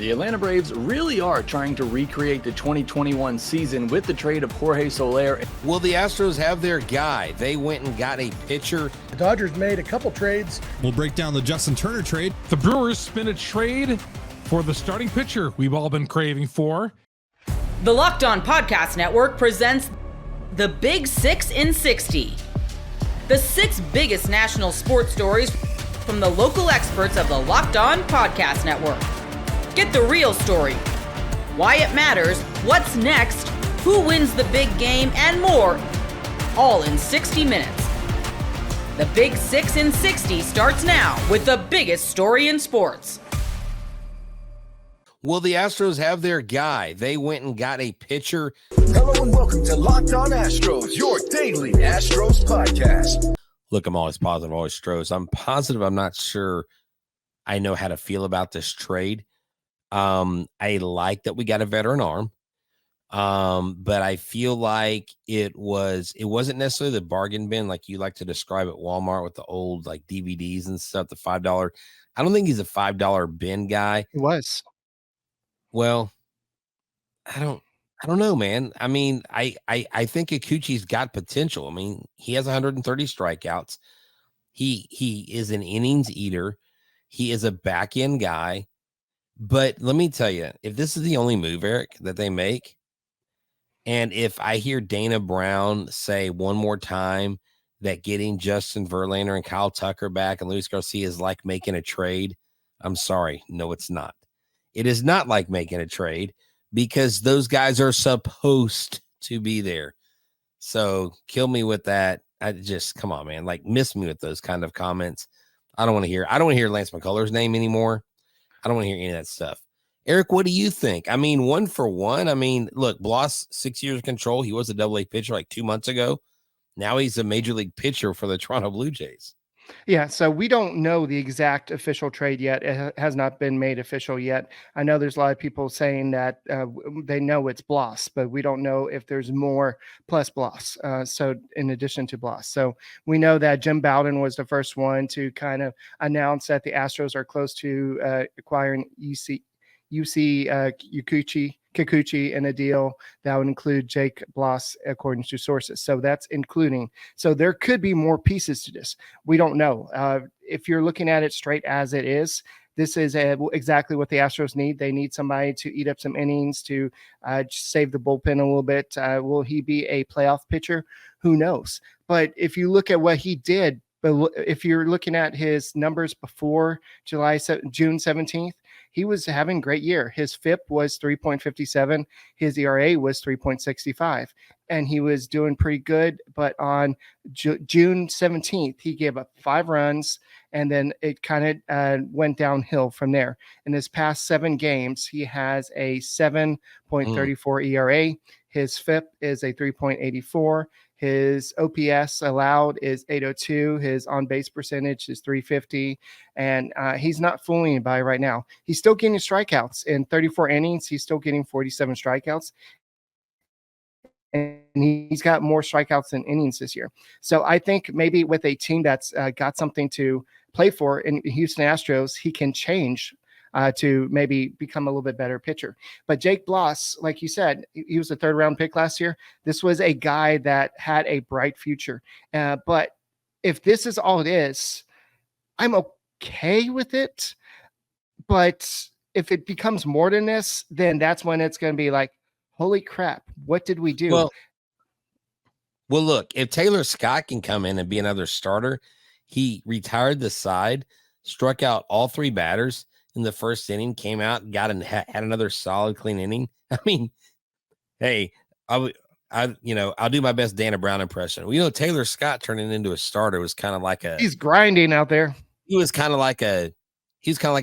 The Atlanta Braves really are trying to recreate the 2021 season with the trade of Jorge Soler. Will the Astros have their guy? They went and got a pitcher. The Dodgers made a couple trades. We'll break down the Justin Turner trade. The Brewers spin a trade for the starting pitcher we've all been craving for. The Locked On Podcast Network presents the Big 6 in 60. The 6 biggest national sports stories from the local experts of the Locked On Podcast Network. Get the real story, why it matters, what's next, who wins the big game, and more, all in 60 minutes. The Big 6 in 60 starts now with the biggest story in sports. Will the Astros have their guy? They went and got a pitcher. Hello and welcome to Locked On Astros, your daily Astros podcast. Look, I'm always positive, always Astros. I'm positive. I'm not sure I know how to feel about this trade. I like that we got a veteran arm. But I feel like it wasn't necessarily the bargain bin like you like to describe at Walmart with the old like DVDs and stuff, the $5. I don't think he's a $5 bin guy. He was. Well, I don't know, man. I mean, I think Kikuchi's got potential. I mean, he has 130 strikeouts. He is an innings eater. He is a back end guy. But let me tell you, if this is the only move, Eric, that they make, and if I hear Dana Brown say one more time that getting Justin Verlander and Kyle Tucker back and Luis Garcia is like making a trade, I'm sorry. No, it's not. It is not like making a trade because those guys are supposed to be there. So kill me with that. Come on, man. Like miss me with those kind of comments. I don't want to hear Lance McCullers' name anymore. I don't want to hear any of that stuff. Eric, what do you think? I mean, 1 for 1. I mean, look, Bloss, 6 years of control. He was a Double-A pitcher like 2 months ago. Now he's a major league pitcher for the Toronto Blue Jays. Yeah, so we don't know the exact official trade yet. It has not been made official yet. I know there's a lot of people saying that they know it's Bloss, but we don't know if there's more plus Bloss. So in addition to Bloss. So we know that Jim Bowden was the first one to kind of announce that the Astros are close to acquiring Kikuchi in a deal that would include Jake Bloss, according to sources. So that's including. So there could be more pieces to this. We don't know. If you're looking at it straight as it is, this is exactly what the Astros need. They need somebody to eat up some innings to save the bullpen a little bit. Will he be a playoff pitcher? Who knows? But if you look at what he did, if you're looking at his numbers before June 17th, he was having a great year. His FIP was 3.57. His ERA was 3.65. And he was doing pretty good. But on June 17th, he gave up 5 runs. And then it kind of went downhill from there. In his past 7 games, he has a 7.34 ERA. His FIP is a 3.84. His OPS allowed is 802. His on-base percentage is 350. And he's not fooling anybody right now. He's still getting strikeouts. In 34 innings, he's still getting 47 strikeouts. And he's got more strikeouts than innings this year. So I think maybe with a team that's got something to play for in Houston Astros, he can change to maybe become a little bit better pitcher. But Jake Bloss, like you said, he was a 3rd round pick last year. This was a guy that had a bright future. But if this is all it is, I'm okay with it. But if it becomes more than this, then that's when it's going to be like, holy crap, what did we do? Well, look, if Taylor Scott can come in and be another starter, he retired the side, struck out all 3 batters in the first inning, came out, had another solid, clean inning. I mean, hey, I'll do my best Dana Brown impression. Taylor Scott turning into a starter was kind of like he's grinding out there. He was kind of like a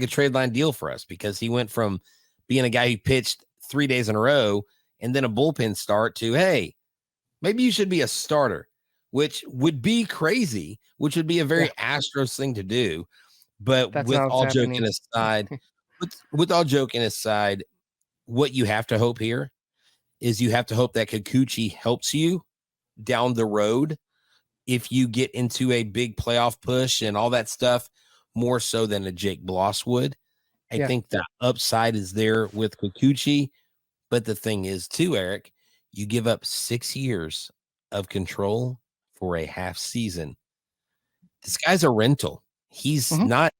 trade line deal for us because he went from being a guy who pitched 3 days in a row and then a bullpen start to, hey, maybe you should be a starter, which would be crazy, which would be a very Astros thing to do. But with all joking aside, what you have to hope here is you have to hope that Kikuchi helps you down the road if you get into a big playoff push and all that stuff, more so than a Jake Bloss would. I think the upside is there with Kikuchi. But the thing is, too, Eric, you give up 6 years of control for a half season. This guy's a rental. He's not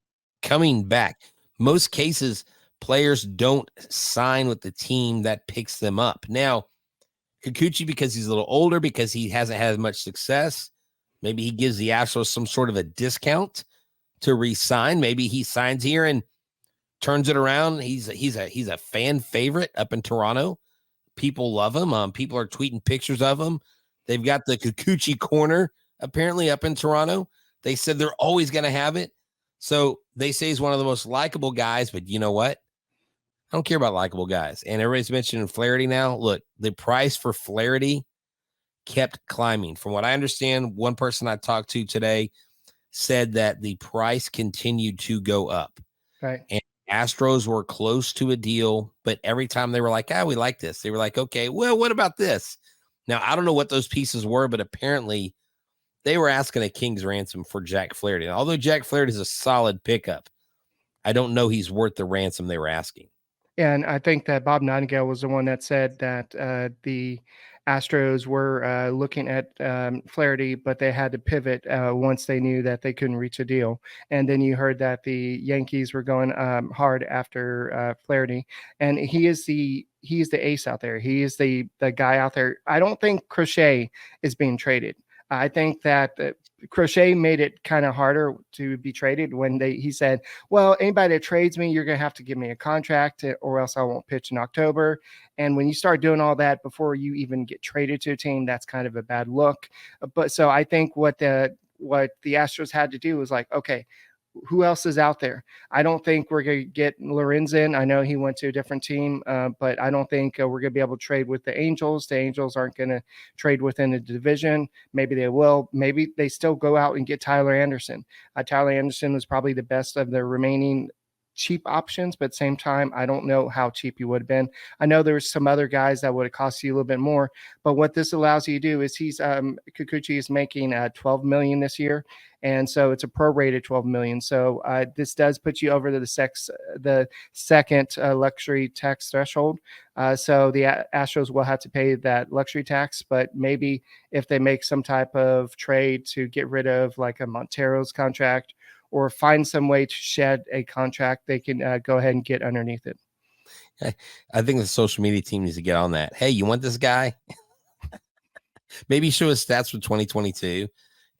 coming back. Most cases, players don't sign with the team that picks them up. Now, Kikuchi, because he's a little older, because he hasn't had as much success, maybe he gives the Astros some sort of a discount to re-sign. Maybe he signs here and turns it around. He's a fan favorite up in Toronto. People love him. People are tweeting pictures of him. They've got the Kikuchi corner apparently up in Toronto. They said they're always going to have it. So they say he's one of the most likable guys, but you know what? I don't care about likable guys. And everybody's mentioning Flaherty now. Look, the price for Flaherty kept climbing. From what I understand, one person I talked to today said that the price continued to go up. Right. And Astros were close to a deal, but every time they were like, we like this. They were like, okay, well, what about this? Now, I don't know what those pieces were, but apparently they were asking a king's ransom for Jack Flaherty. And although Jack Flaherty is a solid pickup, I don't know he's worth the ransom they were asking. And I think that Bob Nightingale was the one that said that the Astros were looking at Flaherty, but they had to pivot once they knew that they couldn't reach a deal. And then you heard that the Yankees were going hard after Flaherty, and he's the ace out there. He is the guy out there. I don't think Crochet is being traded. I think that Crochet made it kind of harder to be traded when he said, well, anybody that trades me, you're going to have to give me a contract or else I won't pitch in October. And when you start doing all that before you even get traded to a team, that's kind of a bad look. But so I think what the Astros had to do was like, okay, who else is out there? I don't think we're going to get Lorenzen. I know he went to a different team, but I don't think we're going to be able to trade with the Angels. The Angels aren't going to trade within the division. Maybe they will. Maybe they still go out and get Tyler Anderson. Tyler Anderson was probably the best of the remaining cheap options, but at the same time, I don't know how cheap he would have been. I know there's some other guys that would have cost you a little bit more, but what this allows you to do is Kikuchi is making $12 million this year. And so it's a prorated $12 million. So this does put you over to the second luxury tax threshold. So the Astros will have to pay that luxury tax, but maybe if they make some type of trade to get rid of like a Montero's contract or find some way to shed a contract, they can go ahead and get underneath it. I think the social media team needs to get on that. Hey, you want this guy? Maybe show his stats for 2022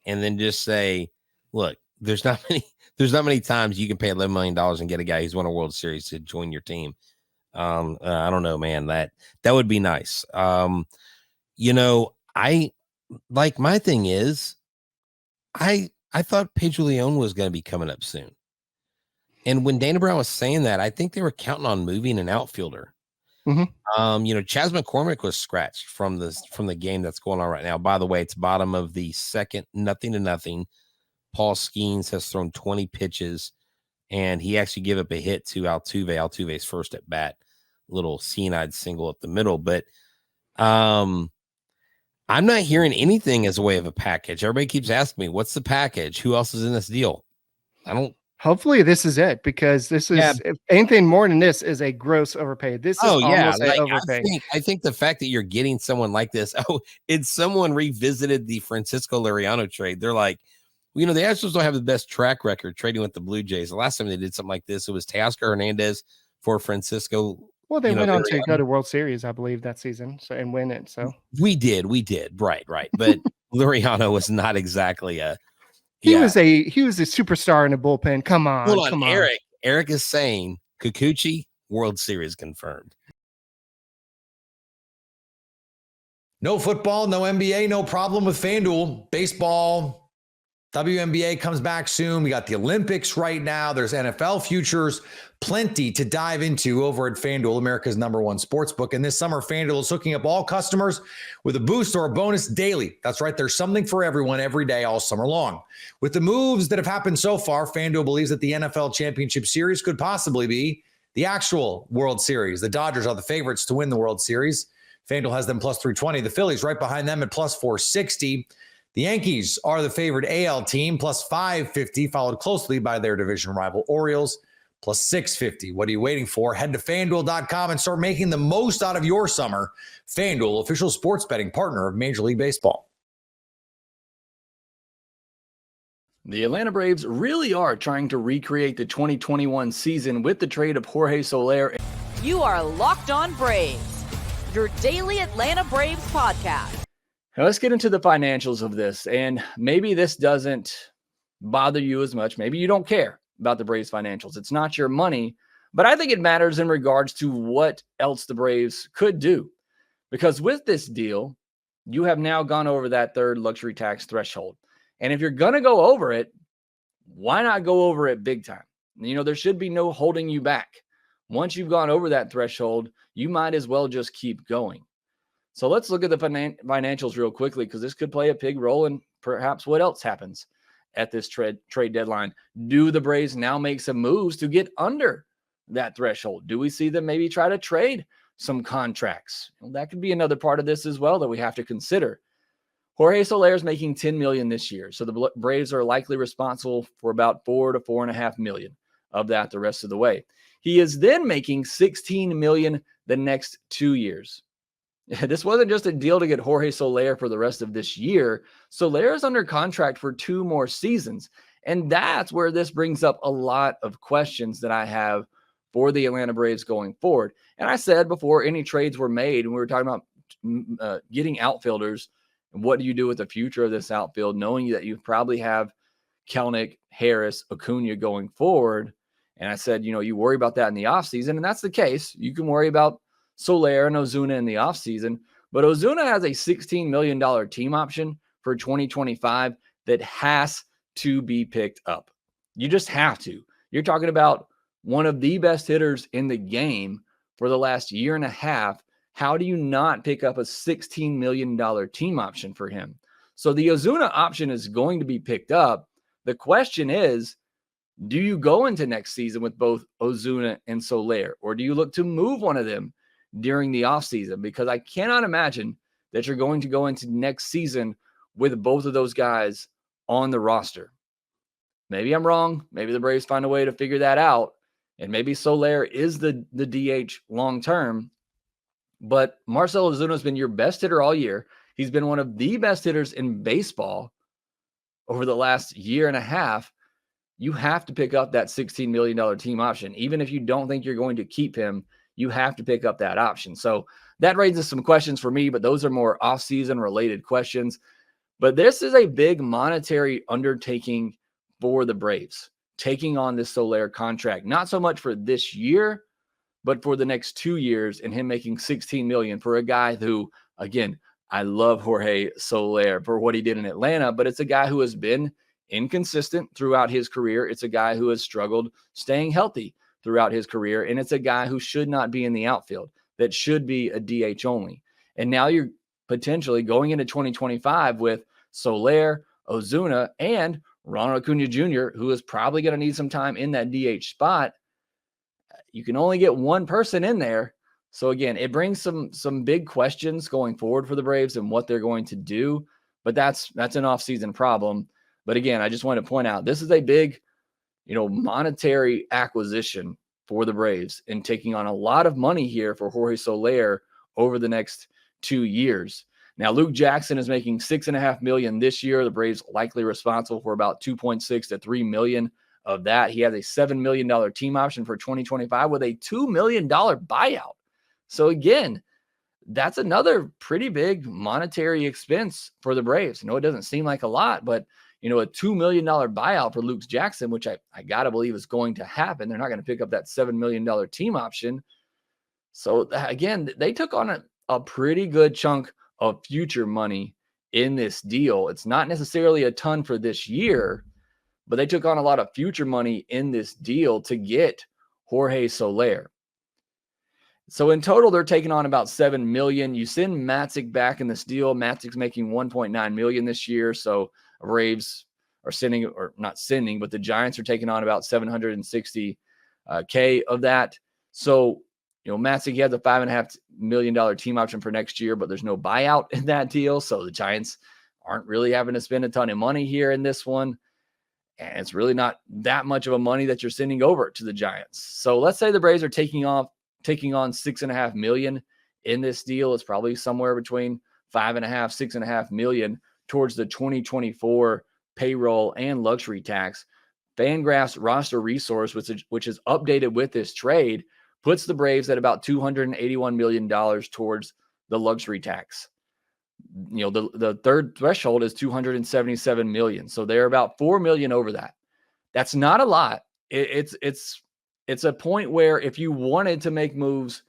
and then just say, look, there's not many times you can pay $11 million and get a guy who's won a World Series to join your team. I don't know, man, that would be nice. My thing is I thought Pedro Leon was going to be coming up soon. And when Dana Brown was saying that, I think they were counting on moving an outfielder. Chas McCormick was scratched from the game that's going on right now. By the way, it's bottom of the second, 0-0. Paul Skeens has thrown 20 pitches, and he actually gave up a hit to Altuve. Altuve's first at bat, little seeing-eyed single up the middle. But I'm not hearing anything as a way of a package. Everybody keeps asking me, what's the package? Who else is in this deal? Hopefully this is it, because this is if anything more than this is a gross overpay. This is almost an overpay. I think the fact that you're getting someone like this, someone revisited the Francisco Liriano trade. They're like, the Astros don't have the best track record trading with the Blue Jays. The last time they did something like this, it was Teoscar Hernandez for Francisco. Well, they went on to go to World Series, I believe, that season, and win it. So we did, right. But Liriano was not exactly a. He was a superstar in the bullpen. Come on, Eric. Eric is saying Kikuchi World Series confirmed. No football, no NBA, no problem with FanDuel. Baseball, WNBA comes back soon. We got the Olympics right now. There's NFL futures. Plenty to dive into over at FanDuel, America's #1 sportsbook. And this summer, FanDuel is hooking up all customers with a boost or a bonus daily. That's right. There's something for everyone every day all summer long. With the moves that have happened so far, FanDuel believes that the NFL Championship Series could possibly be the actual World Series. The Dodgers are the favorites to win the World Series. FanDuel has them plus 320. The Phillies right behind them at plus 460. The Yankees are the favorite AL team, plus 550, followed closely by their division rival Orioles, plus 650. What are you waiting for? Head to FanDuel.com and start making the most out of your summer. FanDuel, official sports betting partner of Major League Baseball. The Atlanta Braves really are trying to recreate the 2021 season with the trade of Jorge Soler. You are Locked On Braves, your daily Atlanta Braves podcast. Now let's get into the financials of this. And maybe this doesn't bother you as much. Maybe you don't care about the Braves financials. It's not your money, but I think it matters in regards to what else the Braves could do. Because with this deal, you have now gone over that third luxury tax threshold. And if you're going to go over it, why not go over it big time? You know, there should be no holding you back. Once you've gone over that threshold, you might as well just keep going. So let's look at the financials real quickly, because this could play a big role in perhaps what else happens at this trade deadline. Do the Braves now make some moves to get under that threshold? Do we see them maybe try to trade some contracts? Well, that could be another part of this as well that we have to consider. Jorge Soler is making $10 million this year, so the Braves are likely responsible for about $4 to $4.5 million of that the rest of the way. He is then making $16 million the next 2 years. This wasn't just a deal to get Jorge Soler for the rest of this year. Soler is under contract for 2 more seasons, and that's where this brings up a lot of questions that I have for the Atlanta Braves going forward. And I said before any trades were made, and we were talking about getting outfielders, and what do you do with the future of this outfield, knowing that you probably have Kelenic, Harris, Acuna going forward. And I said, you know, you worry about that in the offseason, and that's the case. You can worry about Soler and Ozuna in the offseason, but Ozuna has a $16 million team option for 2025 that has to be picked up. You just have to. You're talking about one of the best hitters in the game for the last year and a half. How do you not pick up a $16 million team option for him? So the Ozuna option is going to be picked up. The question is, do you go into next season with both Ozuna and Soler, or do you look to move one of them during the offseason? Because I cannot imagine that you're going to go into next season with both of those guys on the roster. Maybe I'm wrong. Maybe the Braves find a way to figure that out, and maybe Soler is the DH long term. But Marcell Ozuna has been your best hitter all year. He's been one of the best hitters in baseball over the last year and a half. You have to pick up that $16 million team option. Even if you don't think you're going to keep him, you have to pick up that option. So that raises some questions for me, but those are more offseason related questions. But this is a big monetary undertaking for the Braves, taking on this Soler contract, not so much for this year, but for the next 2 years, and him making $16 million for a guy who, again, I love Jorge Soler for what he did in Atlanta, but it's a guy who has been inconsistent throughout his career. It's a guy who has struggled staying healthy throughout his career, and it's a guy who should not be in the outfield, that should be a DH only. And now you're potentially going into 2025 with Soler, Ozuna, and Ronald Acuna Jr., who is probably going to need some time in that DH spot. You can only get one person in there. So again, it brings some big questions going forward for the Braves and what they're going to do. But that's an offseason problem. But again, I just want to point out, this is a big, monetary acquisition for the Braves, and taking on a lot of money here for Jorge Soler over the next 2 years. Now, Luke Jackson is making $6.5 million this year. The Braves likely responsible for about $2.6 to $3 million of that. He has a $7 million team option for 2025 with a $2 million buyout. So again, that's another pretty big monetary expense for the Braves. It doesn't seem like a lot, but a $2 million buyout for Luke Jackson, which I got to believe is going to happen. They're not going to pick up that $7 million team option. So again, they took on a pretty good chunk of future money in this deal. It's not necessarily a ton for this year, but they took on a lot of future money in this deal to get Jorge Soler. So in total, they're taking on about $7 million. You send Matzik back in this deal. Matzik's making $1.9 million this year. So Braves are sending, or not sending, but the Giants are taking on about $760K of that. So, Matzik, he has a $5.5 million team option for next year, but there's no buyout in that deal. So the Giants aren't really having to spend a ton of money here in this one. And it's really not that much of a money that you're sending over to the Giants. So let's say the Braves are taking on $6.5 million in this deal. It's probably somewhere between $5.5, $6.5 million towards the 2024 payroll and luxury tax. FanGraphs roster resource, which is updated with this trade, puts the Braves at about $281 million towards the luxury tax. You know, the third threshold is $277 million. So they're about $4 million over that. That's not a lot. It's a point where if you wanted to make moves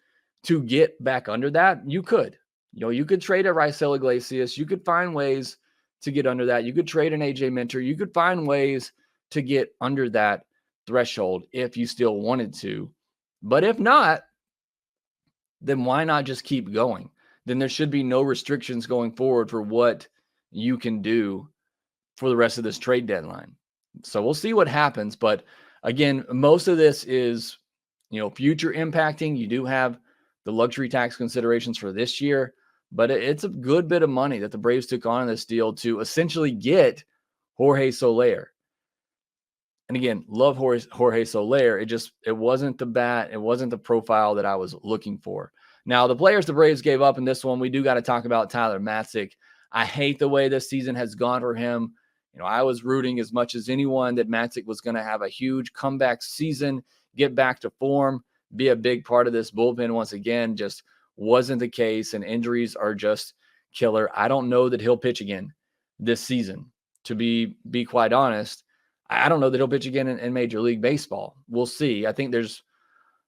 to get back under that, you could. You know, you could trade a Raisel Iglesias. You could find ways to get under that. You could trade an AJ Minter. You could find ways to get under that threshold if you still wanted to. But if not, then why not just keep going? Then there should be no restrictions going forward for what you can do for the rest of this trade deadline. So we'll see what happens. But again, most of this is, you know, future impacting. You do have the luxury tax considerations for this year, but it's a good bit of money that the Braves took on in this deal to essentially get Jorge Soler. And again, love Jorge Soler. It wasn't the bat. It wasn't the profile that I was looking for. Now, the players the Braves gave up in this one, we do got to talk about Tyler Matzik. I hate the way this season has gone for him. You know, I was rooting as much as anyone that Matzik was going to have a huge comeback season, get back to form, be a big part of this bullpen once again. Just wasn't the case, and injuries are just killer. I don't know that he'll pitch again this season. To be quite honest, I don't know that he'll pitch again in Major League Baseball. We'll see. I think there's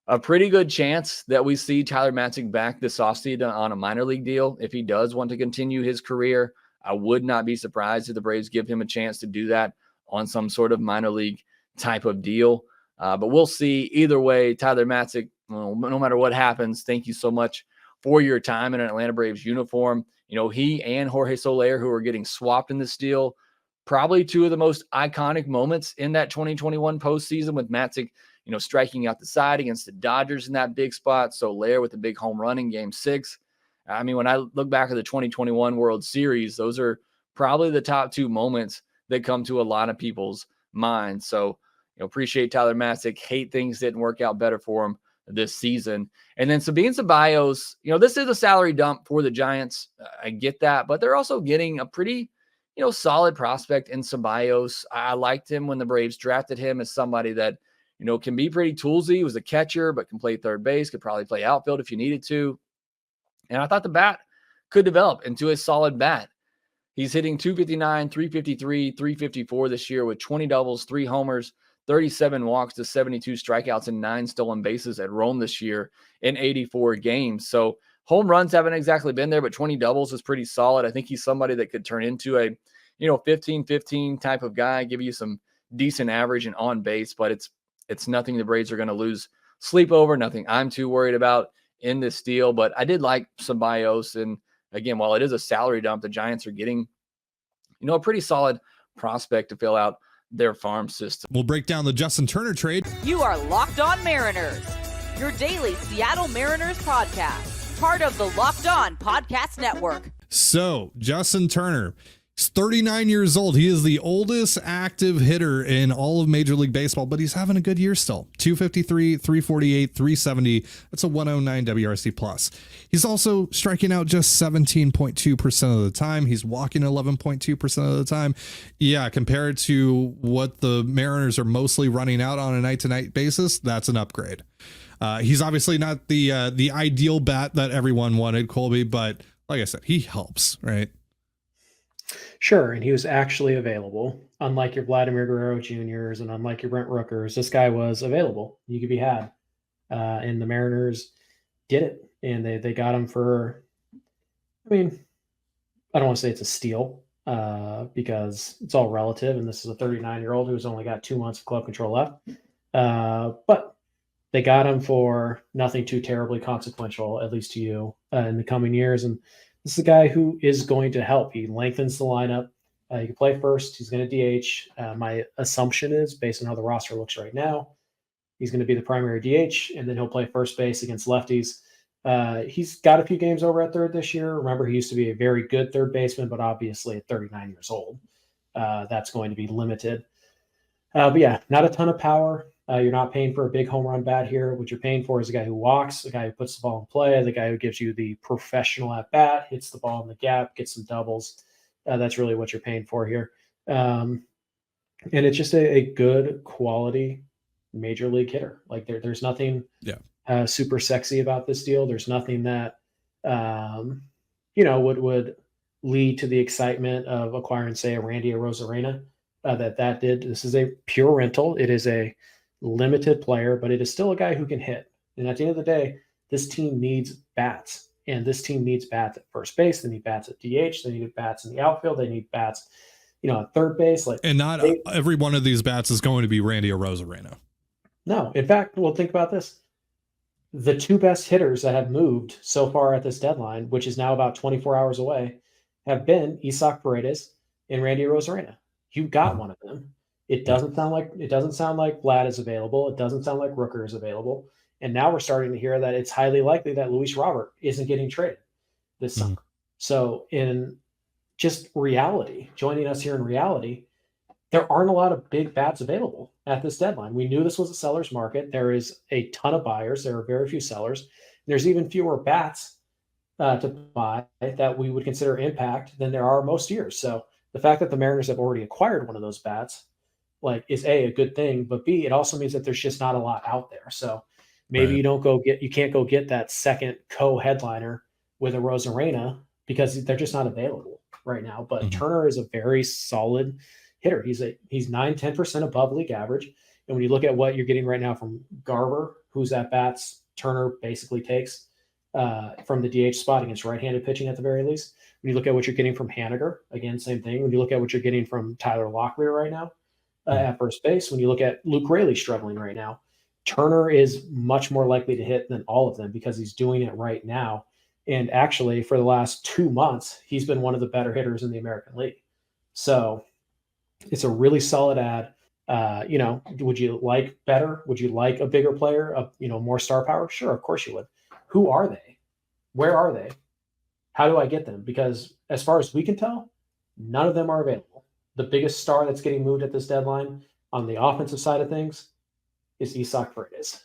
a pretty good chance that we see Tyler Matzik back this offseason on a minor league deal. If he does want to continue his career, I would not be surprised if the Braves give him a chance to do that on some sort of minor league type of deal. But we'll see. Either way, Tyler Matzik, well, no matter what happens, thank you so much for your time in an Atlanta Braves uniform. You know, he and Jorge Soler, who are getting swapped in this deal, probably two of the most iconic moments in that 2021 postseason, with Matzik, you know, striking out the side against the Dodgers in that big spot. Soler with a big home run in Game 6. I mean, when I look back at the 2021 World Series, those are probably the top two moments that come to a lot of people's minds. So, you know, appreciate Tyler Matzik. Hate things didn't work out better for him this season. And then Sabine Ceballos, you know, this is a salary dump for the Giants. I get that, but they're also getting a pretty, you know, solid prospect in Ceballos. I liked him when the Braves drafted him as somebody that, you know, can be pretty toolsy. He was a catcher, but can play third base, could probably play outfield if you needed to. And I thought the bat could develop into a solid bat. He's hitting 259, 353, 354 this year with 20 doubles, 3 homers, 37 walks to 72 strikeouts and 9 stolen bases at Rome this year in 84 games. So home runs haven't exactly been there, but 20 doubles is pretty solid. I think he's somebody that could turn into a, you know, 15-15 type of guy, give you some decent average and on base, but it's nothing the Braves are going to lose sleep over, nothing I'm too worried about in this deal. But I did like Ceballos. And again, while it is a salary dump, the Giants are getting, you know, a pretty solid prospect to fill out their farm system. We'll break down the Justin Turner trade. You are Locked On Mariners, your daily Seattle Mariners podcast, part of the Locked On Podcast Network. So, Justin Turner, he's 39 years old. He is the oldest active hitter in all of Major League Baseball, but he's having a good year still. 253, 348, 370. That's a 109 WRC plus. He's also striking out just 17.2% of the time. He's walking 11.2% of the time. Yeah, compared to what the Mariners are mostly running out on a night-to-night basis, that's an upgrade. He's obviously not the ideal bat that everyone wanted, Colby, but like I said, he helps, right? Sure, and he was actually available. Unlike your Vladimir Guerrero Jr.'s and unlike your Brent Rookers, this guy was available. He could be had. And the Mariners did it. And they got him for, I mean, I don't want to say it's a steal because it's all relative. And this is a 39-year-old who's only got 2 months of club control left. But they got him for nothing too terribly consequential, at least to you, in the coming years. And this is a guy who is going to help. He lengthens the lineup. He can play first. He's going to DH. My assumption is, based on how the roster looks right now, he's going to be the primary DH, and then he'll play first base against lefties. He's got a few games over at third this year. Remember, he used to be a very good third baseman, but obviously at 39 years old, that's going to be limited. But yeah, not a ton of power. You're not paying for a big home run bat here. What you're paying for is a guy who walks, a guy who puts the ball in play, the guy who gives you the professional at bat, hits the ball in the gap, gets some doubles. That's really what you're paying for here. And it's just a good quality major league hitter. Like there's nothing super sexy about this deal. There's nothing that would lead to the excitement of acquiring, say, a Randy Arozarena that did. This is a pure rental. It is a limited player, but it is still a guy who can hit. And at the end of the day, this team needs bats. And this team needs bats at first base. They need bats at DH. They need bats in the outfield. They need bats, at third base. And not every one of these bats is going to be Randy Arozarena. No. In fact, well, think about this. The two best hitters that have moved so far at this deadline, which is now about 24 hours away, have been Isaac Paredes and Randy Arozarena. You got one of them. It doesn't sound like Vlad is available. It doesn't sound like Rooker is available. And now we're starting to hear that it's highly likely that Luis Robert isn't getting traded this summer. So in just reality, joining us here in reality, there aren't a lot of big bats available at this deadline. We knew this was a seller's market. There is a ton of buyers. There are very few sellers. There's even fewer bats to buy that we would consider impact than there are most years. So the fact that the Mariners have already acquired one of those bats, is a good thing, but B, it also means that there's just not a lot out there. So maybe you can't go get that second co-headliner with a Arozarena because they're just not available right now. But Turner is a very solid hitter. He's 9-10% above league average. And when you look at what you're getting right now from Garver, whose at bats Turner basically takes from the DH spot against right-handed pitching at the very least. When you look at what you're getting from Haniger, again, same thing. When you look at what you're getting from Tyler Locklear right now at first base, when you look at Luke Raley struggling right now, Turner is much more likely to hit than all of them because he's doing it right now. And actually, for the last 2 months, he's been one of the better hitters in the American League. So it's a really solid ad. Would you like better? Would you like a bigger player, more star power? Sure, of course you would. Who are they? Where are they? How do I get them? Because as far as we can tell, none of them are available. The biggest star that's getting moved at this deadline on the offensive side of things is Isaac Paredes.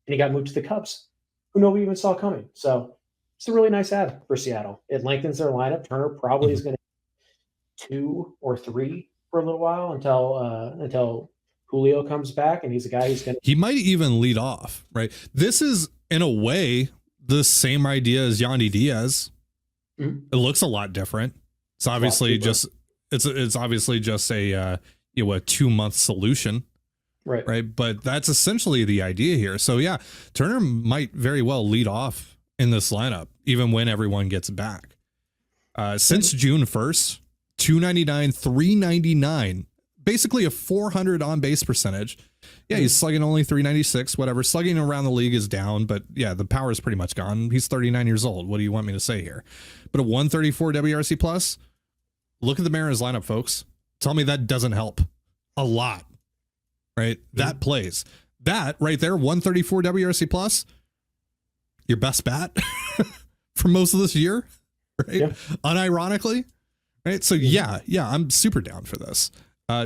And he got moved to the Cubs, who nobody even saw coming. So it's a really nice ad for Seattle. It lengthens their lineup. Turner probably is going to 2 or 3 for a little while until Julio comes back, and he's a guy who's going to... He might even lead off, right? This is, in a way, the same idea as Yandy Diaz. It looks a lot different. It's obviously just... It's obviously just a 2-month solution, right? But that's essentially the idea here. So yeah, Turner might very well lead off in this lineup, even when everyone gets back. Since June 1st, 299, 399, basically a 400 on base percentage. Yeah, he's slugging only 396, whatever. Slugging around the league is down, but yeah, the power is pretty much gone. He's 39 years old. What do you want me to say here? But a 134 WRC plus. Look at the Mariners lineup, folks. Tell me that doesn't help a lot, right? That plays. That right there, 134 WRC plus, your best bat for most of this year, right? Yeah. Unironically, right? So yeah, I'm super down for this.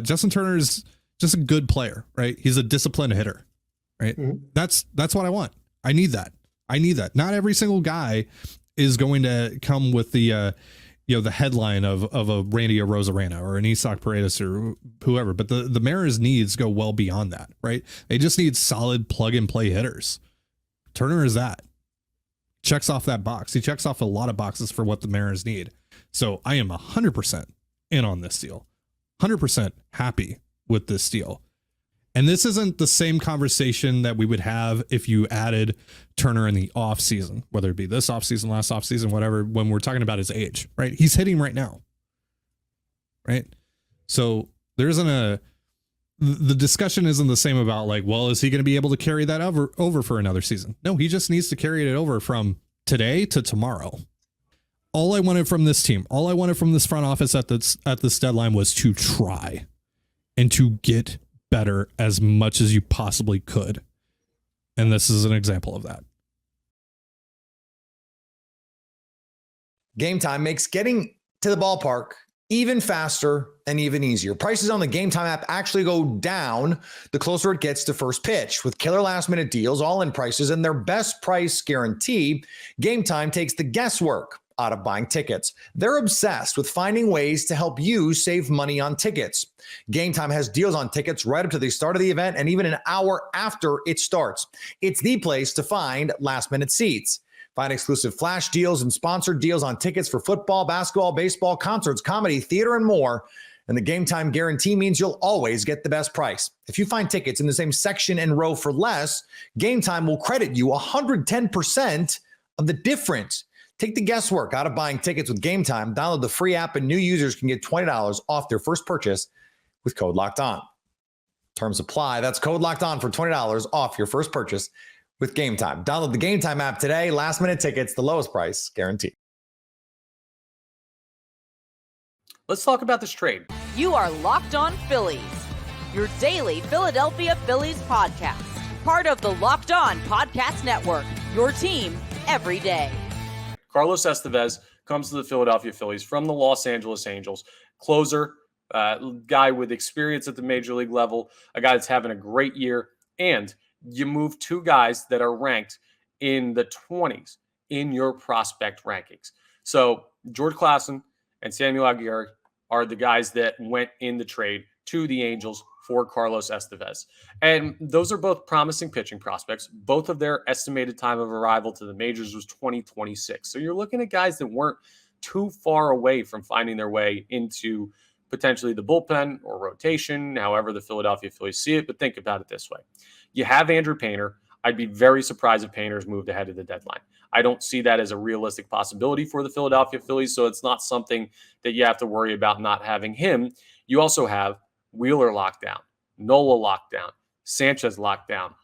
Justin Turner is just a good player, right? He's a disciplined hitter, right? That's what I want. I need that. Not every single guy is going to come with the the headline of a Randy Arozarena or an Isaac Paredes or whoever, but the Mariners needs go well beyond that, right? They just need solid plug and play hitters. Turner is that. Checks off that box. He checks off a lot of boxes for what the Mariners need. So I am 100% in on this deal. 100% happy with this deal. And this isn't the same conversation that we would have if you added Turner in the off season, whether it be this off season, last off season, whatever, when we're talking about his age, right? He's hitting right now, right? So there isn't the discussion isn't the same about like, well, is he going to be able to carry that over for another season? No, he just needs to carry it over from today to tomorrow. All I wanted from this team, all I wanted from this front office at this deadline was to try and to get better as much as you possibly could. And this is an example of that. Game Time makes getting to the ballpark even faster and even easier. Prices on the Game Time app actually go down the closer it gets to first pitch. With killer last-minute deals, all-in prices, and their best price guarantee, Game Time takes the guesswork out of buying tickets. They're obsessed with finding ways to help you save money on tickets. Game Time has deals on tickets right up to the start of the event and even an hour after it starts. It's the place to find last-minute seats. Find exclusive flash deals and sponsored deals on tickets for football, basketball, baseball, concerts, comedy, theater, and more. And the Game Time guarantee means you'll always get the best price. If you find tickets in the same section and row for less, Game Time will credit you 110% of the difference. Take the guesswork out of buying tickets with Game Time. Download the free app, and new users can get $20 off their first purchase with code Locked On. Terms apply. That's code Locked On for $20 off your first purchase with Game Time. Download the Game Time app today. Last minute tickets, the lowest price guaranteed. Let's talk about this trade. You are Locked On Phillies, your daily Philadelphia Phillies podcast. Part of the Locked On Podcast Network, your team every day. Carlos Estevez comes to the Philadelphia Phillies from the Los Angeles Angels. Closer, guy with experience at the major league level, a guy that's having a great year. And you move two guys that are ranked in the 20s in your prospect rankings. So George Klassen and Samuel Aguirre are the guys that went in the trade to the Angels for Carlos Estevez. And those are both promising pitching prospects. Both of their estimated time of arrival to the majors was 2026. So you're looking at guys that weren't too far away from finding their way into potentially the bullpen or rotation, however the Philadelphia Phillies see it. But think about it this way. You have Andrew Painter. I'd be very surprised if Painter's moved ahead of the deadline. I don't see that as a realistic possibility for the Philadelphia Phillies, so it's not something that you have to worry about not having him. You also have Wheeler locked down, Nola locked down, Sanchez locked down.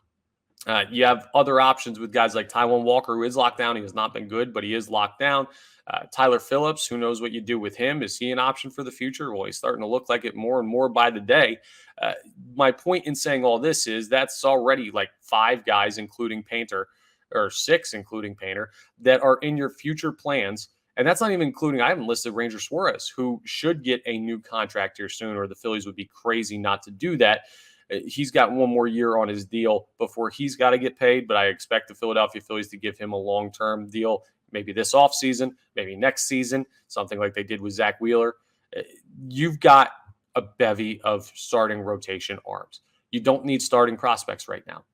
You have other options with guys like Taijuan Walker, who is locked down. He has not been good, but he is locked down. Tyler Phillips, who knows what you do with him? Is he an option for the future? Well, he's starting to look like it more and more by the day. My point in saying all this is that's already like 5 guys, including Painter, or 6, including Painter, that are in your future plans. And that's not even including, I haven't listed Ranger Suarez, who should get a new contract here soon, or the Phillies would be crazy not to do that. He's got one more year on his deal before he's got to get paid, but I expect the Philadelphia Phillies to give him a long-term deal, maybe this offseason, maybe next season, something like they did with Zach Wheeler. You've got a bevy of starting rotation arms. You don't need starting prospects right now.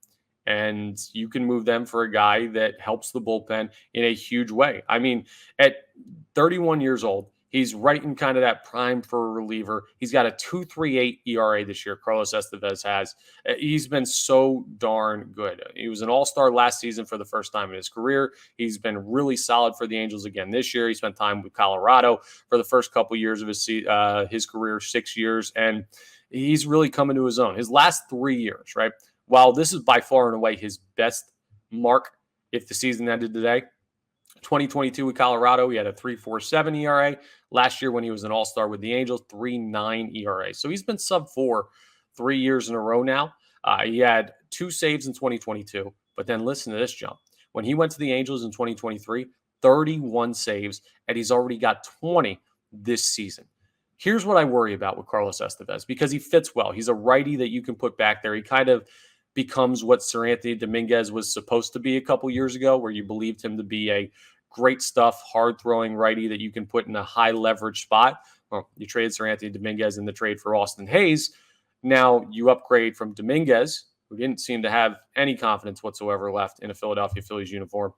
And you can move them for a guy that helps the bullpen in a huge way. I mean, at 31 years old, he's right in kind of that prime for a reliever. He's got a 2.38 ERA this year. Carlos Estevez has. He's been so darn good. He was an all-star last season for the first time in his career. He's been really solid for the Angels again this year. He spent time with Colorado for the first couple years of his career, 6 years, and he's really coming to his own. His last 3 years, right? While this is by far and away his best mark if the season ended today, 2022 with Colorado, he had a 3.47 ERA. Last year when he was an all-star with the Angels, 3.9 ERA. So he's been sub-4 3 years in a row now. He had 2 saves in 2022, but then listen to this jump. When he went to the Angels in 2023, 31 saves, and he's already got 20 this season. Here's what I worry about with Carlos Estevez, because he fits well. He's a righty that you can put back there. He kind of becomes what Sir Anthony Dominguez was supposed to be a couple years ago, where you believed him to be a great stuff, hard-throwing righty that you can put in a high-leverage spot. Well, you traded Sir Anthony Dominguez in the trade for Austin Hayes. Now you upgrade from Dominguez, who didn't seem to have any confidence whatsoever left in a Philadelphia Phillies uniform,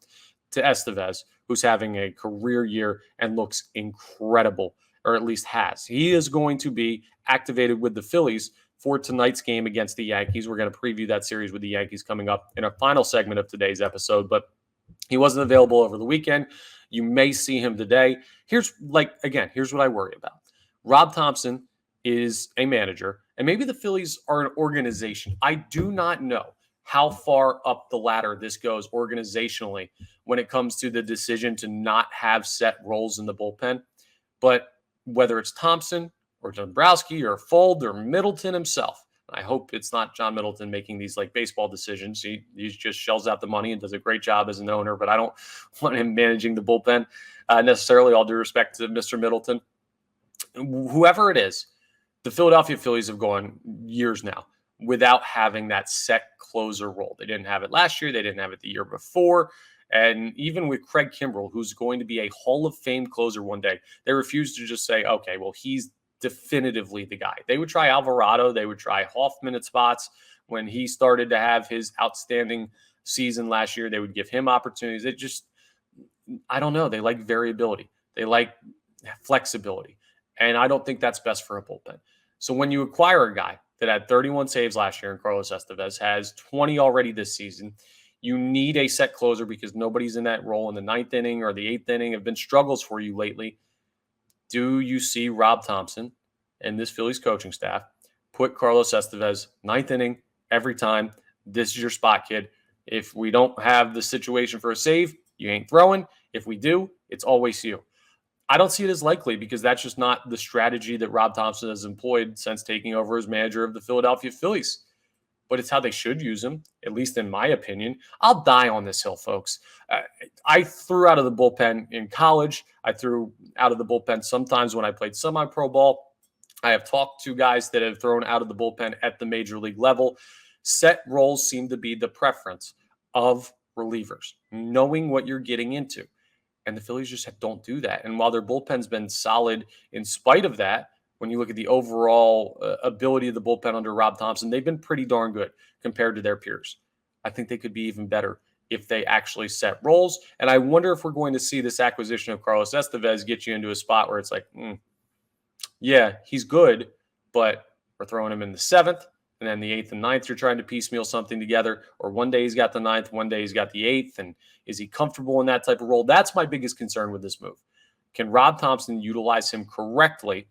to Estevez, who's having a career year and looks incredible, or at least has. He is going to be activated with the Phillies for tonight's game against the Yankees. We're going to preview that series with the Yankees coming up in our final segment of today's episode, but he wasn't available over the weekend. You may see him today. Here's what I worry about. Rob Thompson is a manager, and maybe the Phillies are an organization. I do not know how far up the ladder this goes organizationally when it comes to the decision to not have set roles in the bullpen. But whether it's Thompson or Dombrowski or Fold or Middleton himself, I hope it's not John Middleton making these like baseball decisions. He just shells out the money and does a great job as an owner, but I don't want him managing the bullpen necessarily, all due respect to Mr. Middleton. whoever it is, the Philadelphia Phillies have gone years now without having that set closer role. They didn't have it last year. They didn't have it the year before. And even with Craig Kimbrell, who's going to be a Hall of Fame closer one day, they refused to just say, okay, well, he's definitively the guy. They would try Alvarado. They would try Hoffman at spots. When he started to have his outstanding season last year, they would give him opportunities. It just, I don't know. They like variability. They like flexibility. And I don't think that's best for a bullpen. So when you acquire a guy that had 31 saves last year and Carlos Estevez has 20 already this season, you need a set closer because nobody's in that role in the 9th inning or the 8th inning have been struggles for you lately. Do you see Rob Thompson and this Phillies coaching staff put Carlos Estevez 9th inning every time? This is your spot, kid. If we don't have the situation for a save, you ain't throwing. If we do, it's always you. I don't see it as likely because that's just not the strategy that Rob Thompson has employed since taking over as manager of the Philadelphia Phillies. But it's how they should use him, at least in my opinion. I'll die on this hill, folks. I threw out of the bullpen in college. I threw out of the bullpen sometimes when I played semi-pro ball. I have talked to guys that have thrown out of the bullpen at the major league level. Set roles seem to be the preference of relievers, knowing what you're getting into. And the Phillies just don't do that. And while their bullpen's been solid in spite of that, when you look at the overall ability of the bullpen under Rob Thompson, they've been pretty darn good compared to their peers. I think they could be even better if they actually set roles. And I wonder if we're going to see this acquisition of Carlos Estevez get you into a spot where it's like, yeah, he's good, but we're throwing him in the 7th, and then the 8th and 9th, you're trying to piecemeal something together. Or one day he's got the 9th, one day he's got the 8th. And is he comfortable in that type of role? That's my biggest concern with this move. Can Rob Thompson utilize him correctly,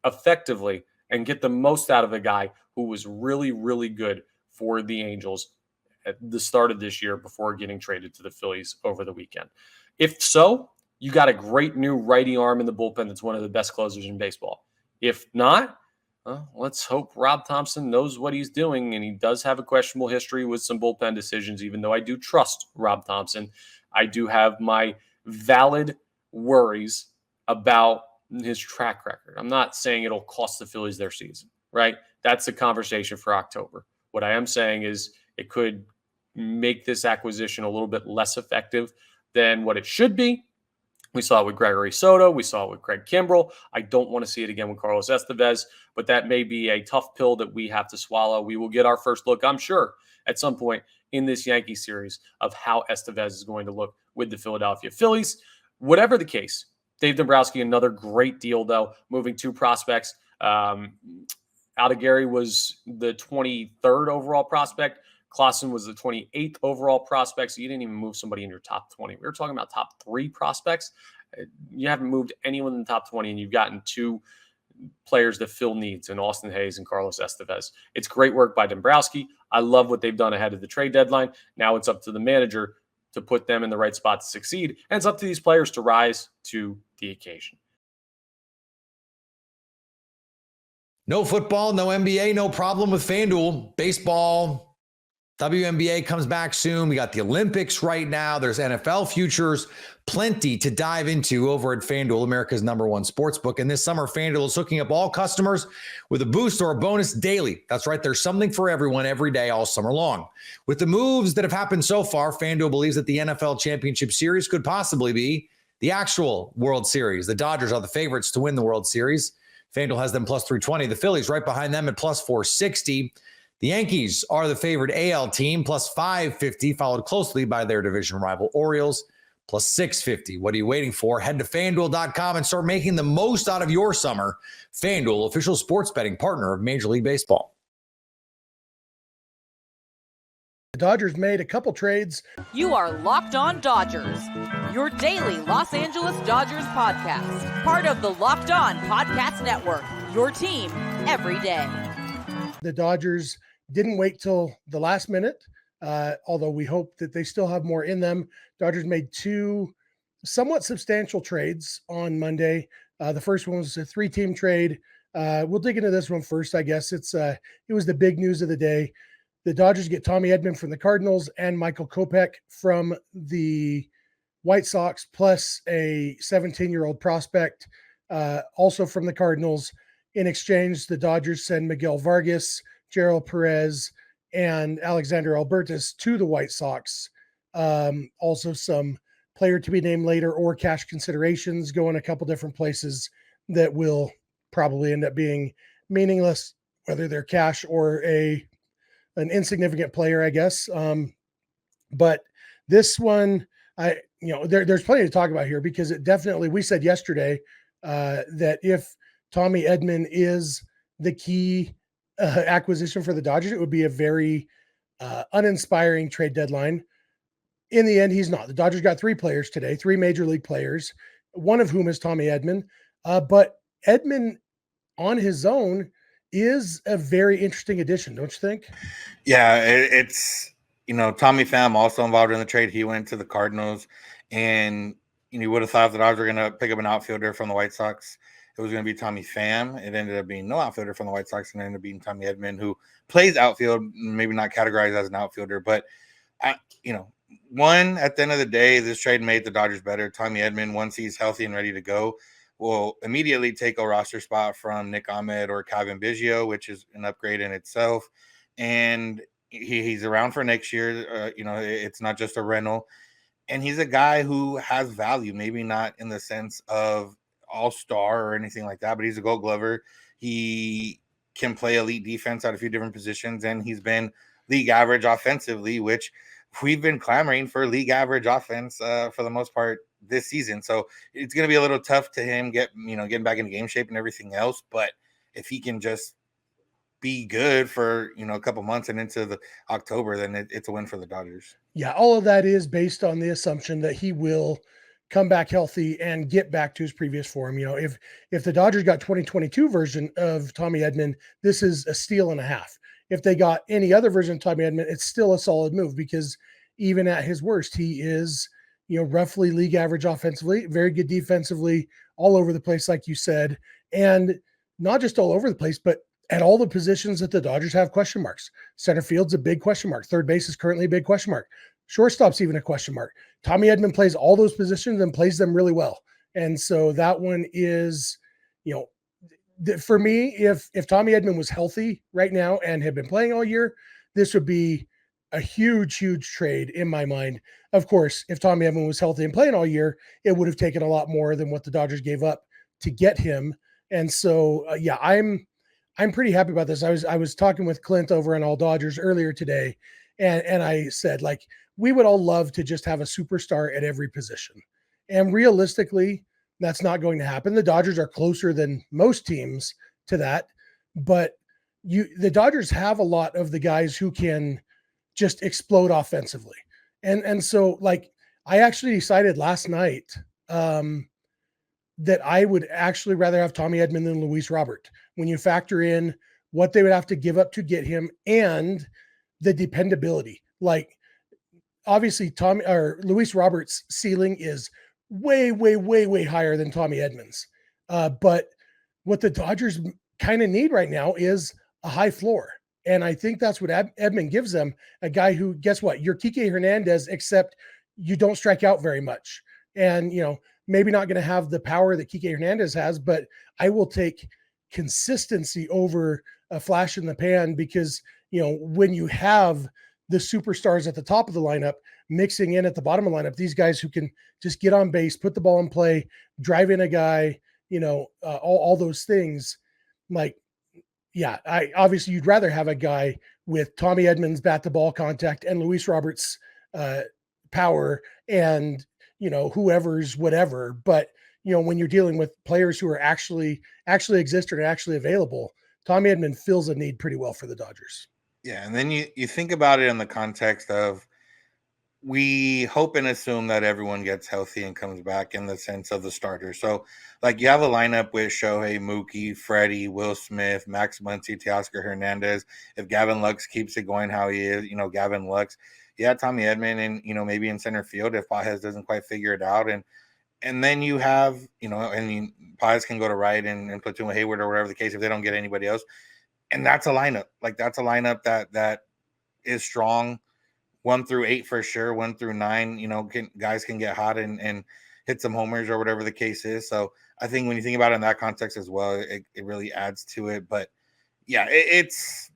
effectively, and get the most out of a guy who was really, really good for the Angels at the start of this year before getting traded to the Phillies over the weekend? If so, you got a great new righty arm in the bullpen that's one of the best closers in baseball. If not, well, let's hope Rob Thompson knows what he's doing, and he does have a questionable history with some bullpen decisions, even though I do trust Rob Thompson. I do have my valid worries about his track record. I'm not saying it'll cost the Phillies their season, right? That's a conversation for October. What I am saying is it could make this acquisition a little bit less effective than what it should be. We saw it with Gregory Soto. We saw it with Craig Kimbrell. I don't want to see it again with Carlos Estevez, but that may be a tough pill that we have to swallow. We will get our first look, I'm sure, at some point in this Yankee series of how Estevez is going to look with the Philadelphia Phillies. Whatever the case, Dave Dombrowski, another great deal, though, moving 2 prospects. Aldegari was the 23rd overall prospect. Clausen was the 28th overall prospect, so you didn't even move somebody in your top 20. We were talking about top 3 prospects. You haven't moved anyone in the top 20, and you've gotten 2 players that fill needs in Austin Hayes and Carlos Estevez. It's great work by Dombrowski. I love what they've done ahead of the trade deadline. Now it's up to the manager to put them in the right spot to succeed, and it's up to these players to rise to the occasion. No football, no NBA, no problem with FanDuel. Baseball, WNBA comes back soon. We got the Olympics right now. There's NFL futures. Plenty to dive into over at FanDuel, America's #1 sportsbook. And this summer, FanDuel is hooking up all customers with a boost or a bonus daily. That's right. There's something for everyone every day all summer long. With the moves that have happened so far, FanDuel believes that the NFL Championship Series could possibly be the actual World Series. The Dodgers are the favorites to win the World Series. FanDuel has them plus 320. The Phillies right behind them at plus 460. The Yankees are the favorite AL team, plus 550, followed closely by their division rival Orioles, plus 650. What are you waiting for? Head to FanDuel.com and start making the most out of your summer. FanDuel, official sports betting partner of Major League Baseball. The Dodgers made a couple trades. You are Locked On Dodgers, your daily Los Angeles Dodgers podcast. Part of the Locked On Podcast Network, your team every day. The Dodgers didn't wait till the last minute, although we hope that they still have more in them. Dodgers made 2 somewhat substantial trades on Monday. The first one was a 3-team trade. We'll dig into this one first, I guess. It was the big news of the day. The Dodgers get Tommy Edman from the Cardinals and Michael Kopech from the White Sox, plus a 17-year-old prospect Also from the Cardinals. In exchange, the Dodgers send Miguel Vargas, Gerald Perez, and Alexander Albertus to the White Sox. Also some player to be named later or cash considerations go in a couple different places that will probably end up being meaningless, whether they're cash or an insignificant player, I guess. But this one, there's plenty to talk about here because it definitely, we said yesterday that if Tommy Edman is the key acquisition for the Dodgers, it would be a very uninspiring trade deadline. In the end, he's not. The Dodgers got 3 players today, 3 major league players, one of whom is Tommy Edman. But Edman on his own is a very interesting addition, don't you think? Yeah, it's Tommy Pham also involved in the trade. He went to the Cardinals, and you would have thought the Dodgers were going to pick up an outfielder from the White Sox. It was going to be Tommy Pham. It ended up being no outfielder from the White Sox, and it ended up being Tommy Edman, who plays outfield, maybe not categorized as an outfielder, but one, at the end of the day, this trade made the Dodgers better. Tommy Edman, once he's healthy and ready to go, will immediately take a roster spot from Nick Ahmed or Calvin Biggio, which is an upgrade in itself. And he's around for next year. It's not just a rental. And he's a guy who has value, maybe not in the sense of all-star or anything like that, but he's a Gold Glover. He can play elite defense at a few different positions, and he's been league average offensively, which we've been clamoring for league average offense for the most part this season. So it's going to be a little tough to him getting back into game shape and everything else. But if he can just be good for, a couple months and into the October, then it's a win for the Dodgers. Yeah. All of that is based on the assumption that he will come back healthy and get back to his previous form. If the Dodgers got 2022 version of Tommy Edman, this is a steal and a half. If they got any other version of Tommy Edman, it's still a solid move because even at his worst, he is, roughly league average offensively, very good defensively, all over the place, like you said. And not just all over the place, but at all the positions that the Dodgers have question marks. Center field's a big question mark. Third base is currently a big question mark. Shortstop's even a question mark. Tommy Edman plays all those positions and plays them really well. And so that one is, for me, if Tommy Edman was healthy right now and had been playing all year, this would be a huge, huge trade in my mind. Of course, if Tommy Edman was healthy and playing all year, it would have taken a lot more than what the Dodgers gave up to get him. And so, I'm pretty happy about this. I was talking with Clint over on All Dodgers earlier today, and I said, we would all love to just have a superstar at every position. And realistically, that's not going to happen. The Dodgers are closer than most teams to that, but the Dodgers have a lot of the guys who can just explode offensively. And so I actually decided last night that I would actually rather have Tommy Edman than Luis Robert when you factor in what they would have to give up to get him and the dependability. Obviously Luis Robert's ceiling is way, way, way, way higher than Tommy Edman's. But what the Dodgers kind of need right now is a high floor. And I think that's what Edman gives them, a guy who, guess what? You're Kike Hernandez, except you don't strike out very much. And, maybe not going to have the power that Kike Hernandez has, but I will take consistency over a flash in the pan because, when you have the superstars at the top of the lineup mixing in at the bottom of the lineup, these guys who can just get on base, put the ball in play, drive in a guy, all those things. Obviously you'd rather have a guy with Tommy Edman's bat to ball contact and Luis Roberts' power and, whoever's whatever. But, when you're dealing with players who are actually exist or actually available, Tommy Edman fills a need pretty well for the Dodgers. Yeah. And then you think about it in the context of, we hope and assume that everyone gets healthy and comes back in the sense of the starters. So you have a lineup with Shohei, Mookie, Freddie, Will Smith, Max Muncy, Teoscar Hernandez. If Gavin Lux keeps it going how he is, Gavin Lux, Tommy Edman, and, maybe in center field if Pages doesn't quite figure it out. And then you have, Pages can go to right and platoon with Hayward or whatever the case if they don't get anybody else. And that's a lineup. That's a lineup that is strong. 1 through 8 for sure. 1 through 9, guys can get hot and hit some homers or whatever the case is. So I think when you think about it in that context as well, it really adds to it. But yeah, it's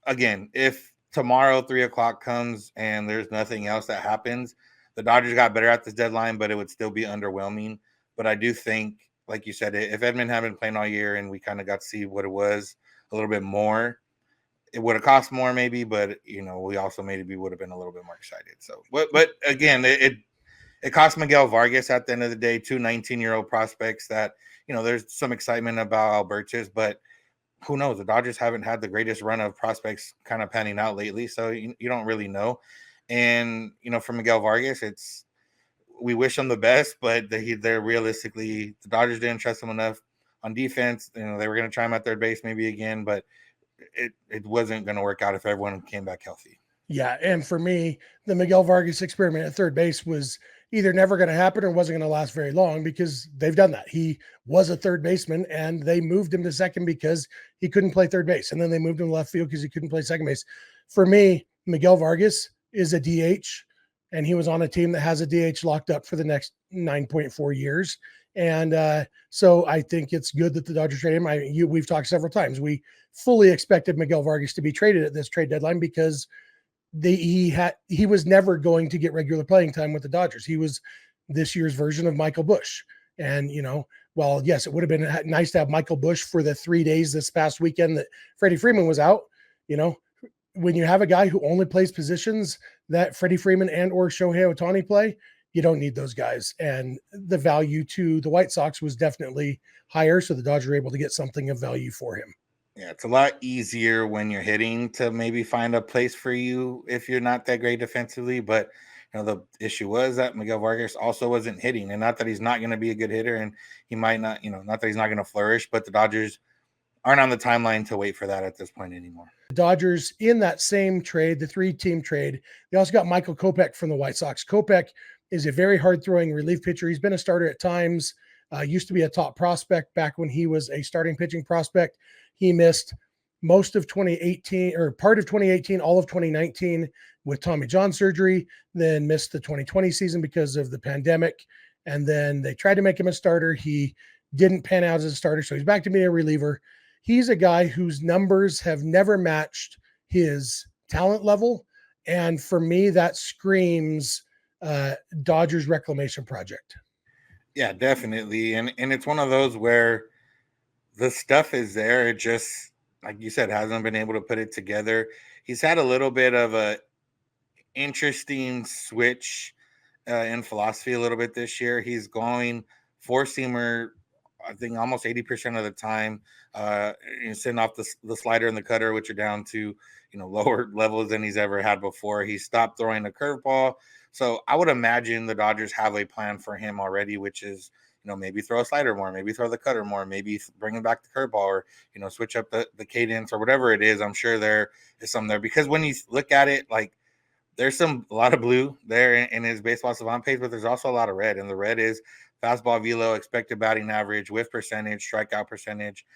again, if tomorrow 3:00 comes and there's nothing else that happens, the Dodgers got better at this deadline, but it would still be underwhelming. But I do think, like you said, if Edman had been playing all year and we kind of got to see what it was a little bit more, it would have cost more maybe, but we also maybe would have been a little bit more excited. So, but again, it cost Miguel Vargas at the end of the day, 2 19-year-old prospects that, there's some excitement about Albertus, but who knows? The Dodgers haven't had the greatest run of prospects kind of panning out lately, so you don't really know. And, for Miguel Vargas, we wish him the best, but they're realistically, the Dodgers didn't trust him enough on defense. They were going to try him at third base maybe again, but it wasn't going to work out if everyone came back healthy. Yeah, and for me, the Miguel Vargas experiment at third base was either never going to happen or wasn't going to last very long, because they've done that. He was a third baseman and they moved him to second because he couldn't play third base. And then they moved him to left field because he couldn't play second base. For me, Miguel Vargas is a DH, and he was on a team that has a DH locked up for the next 9.4 years. And so I think it's good that the Dodgers traded him. We've talked several times. We fully expected Miguel Vargas to be traded at this trade deadline because he was never going to get regular playing time with the Dodgers. He was this year's version of Michael Busch. And, well, yes, it would have been nice to have Michael Busch for the 3 days this past weekend that Freddie Freeman was out. When you have a guy who only plays positions that Freddie Freeman and or Shohei Ohtani play, you don't need those guys. And the value to the White Sox was definitely higher, so the Dodgers were able to get something of value for him. Yeah, it's a lot easier when you're hitting to maybe find a place for you if you're not that great defensively. But the issue was that Miguel Vargas also wasn't hitting, and not that he's not going to be a good hitter, and he might not, not that he's not going to flourish, but the Dodgers aren't on the timeline to wait for that at this point anymore. The Dodgers, in that same trade, the 3-team trade, they also got Michael Kopech from the White Sox. Kopech is a very hard-throwing relief pitcher. He's been a starter at times, used to be a top prospect back when he was a starting pitching prospect. He missed most of 2018 or part of 2018, all of 2019 with Tommy John surgery, then missed the 2020 season because of the pandemic. And then they tried to make him a starter. He didn't pan out as a starter, so he's back to being a reliever. He's a guy whose numbers have never matched his talent level. And for me, that screams Dodgers reclamation project. Yeah, definitely. And it's one of those where the stuff is there. It just, like you said, hasn't been able to put it together. He's had a little bit of a interesting switch in philosophy a little bit this year. He's going four-seamer, I think almost 80% of the time, sending off the slider and the cutter, which are down to, lower levels than he's ever had before. He stopped throwing the curveball. So I would imagine the Dodgers have a plan for him already, which is, maybe throw a slider more, maybe throw the cutter more, maybe bring him back the curveball, or, switch up the cadence or whatever it is. I'm sure there is some there, because when you look at it, like, there's a lot of blue there in his baseball savant page, but there's also a lot of red. And the red is fastball velo, expected batting average, whiff percentage, strikeout percentage.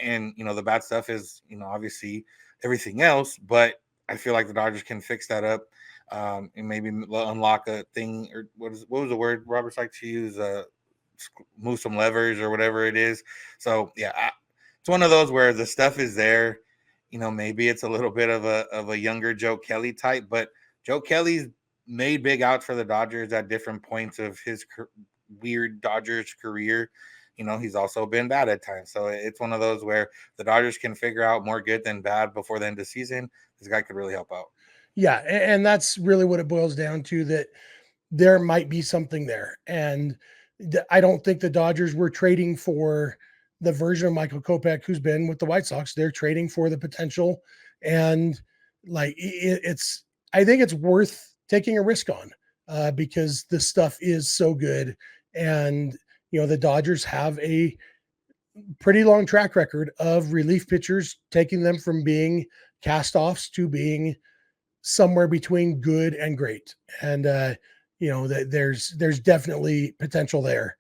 And, the bad stuff is, obviously everything else. But I feel like the Dodgers can fix that up and maybe unlock a thing. Or what was the word Robert's like to use? Move some levers or whatever it is. So, yeah, it's one of those where the stuff is there. Maybe it's a little bit of a younger Joe Kelly type, but Joe Kelly's made big outs for the Dodgers at different points of his weird Dodgers career. He's also been bad at times. So it's one of those where the Dodgers can figure out more good than bad before the end of the season. This guy could really help out. Yeah, and that's really what it boils down to, that there might be something there. And I don't think the Dodgers were trading for the version of Michael Kopech who's been with the White Sox. They're trading for the potential. And I think it's worth taking a risk on because the stuff is so good. And, the Dodgers have a pretty long track record of relief pitchers, taking them from being cast-offs to being somewhere between good and great. And, there's definitely potential there.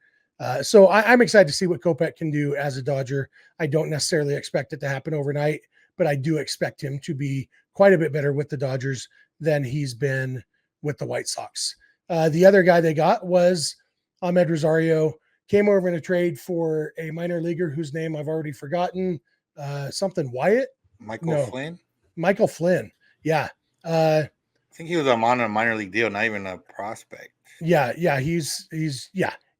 So I'm excited to see what Kopech can do as a Dodger. I don't necessarily expect it to happen overnight, but I do expect him to be quite a bit better with the Dodgers than he's been with the White Sox. The other guy they got was Ahmed Rosario came over in a trade for a minor leaguer whose name I've already forgotten. Something Wyatt? Michael Flynn? Michael Flynn. Yeah. I think he was on a minor league deal, not even a prospect. Yeah.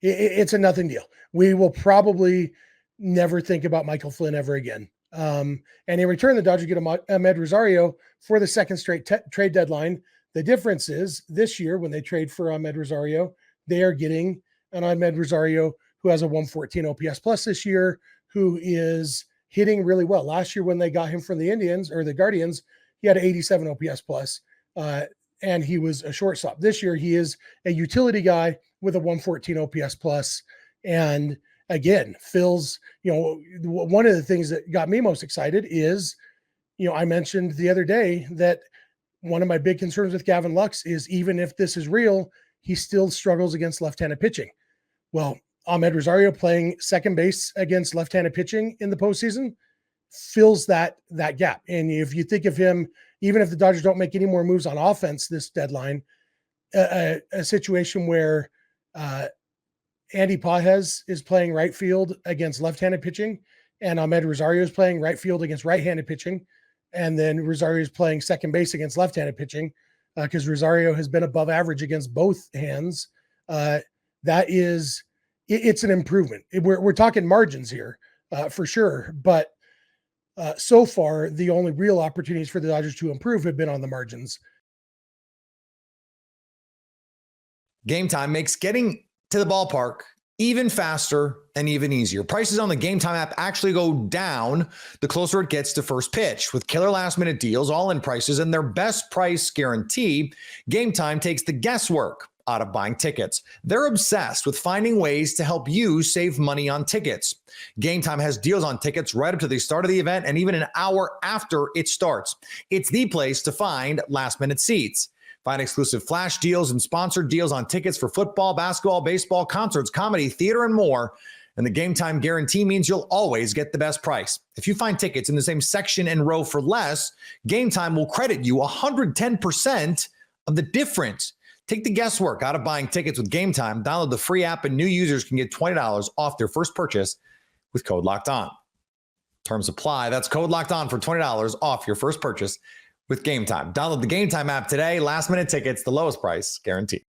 It's a nothing deal. We will probably never think about Michael Flynn ever again. And in return, the Dodgers get Ahmed Rosario for the second straight trade deadline. The difference is this year when they trade for Ahmed Rosario, they are getting an Ahmed Rosario who has a 114 OPS plus this year, who is hitting really well. Last year when they got him from the Indians or the Guardians, he had an 87 OPS plus, and he was a shortstop. This year he is a utility guy with a 114 OPS plus, and again fills. One of the things that got me most excited is, I mentioned the other day that one of my big concerns with Gavin Lux is even if this is real, he still struggles against left-handed pitching. Well, Ahmed Rosario playing second base against left-handed pitching in the postseason fills that gap. And if you think of him, even if the Dodgers don't make any more moves on offense this deadline, a situation where Andy Pages is playing right field against left-handed pitching, and Ahmed Rosario is playing right field against right-handed pitching, and then Rosario is playing second base against left-handed pitching, because Rosario has been above average against both hands. It's an improvement. We're talking margins here for sure, but so far the only real opportunities for the Dodgers to improve have been on the margins. Game Time makes getting to the ballpark even faster and even easier. Prices on the Game Time app actually go down the closer it gets to first pitch. With killer last-minute deals, all-in prices, and their best price guarantee, Game Time takes the guesswork out of buying tickets. They're obsessed with finding ways to help you save money on tickets. Game Time has deals on tickets right up to the start of the event and even an hour after it starts. It's the place to find last-minute seats. Find exclusive flash deals and sponsored deals on tickets for football, basketball, baseball, concerts, comedy, theater, and more. And the Game Time guarantee means you'll always get the best price. If you find tickets in the same section and row for less, Game Time will credit you 110% of the difference. Take the guesswork out of buying tickets with Game Time. Download the free app, and new users can get $20 off their first purchase with code Locked On. Terms apply. That's code Locked On for $20 off your first purchase with Game Time. Download the Game Time app today. Last minute tickets, the lowest price guaranteed.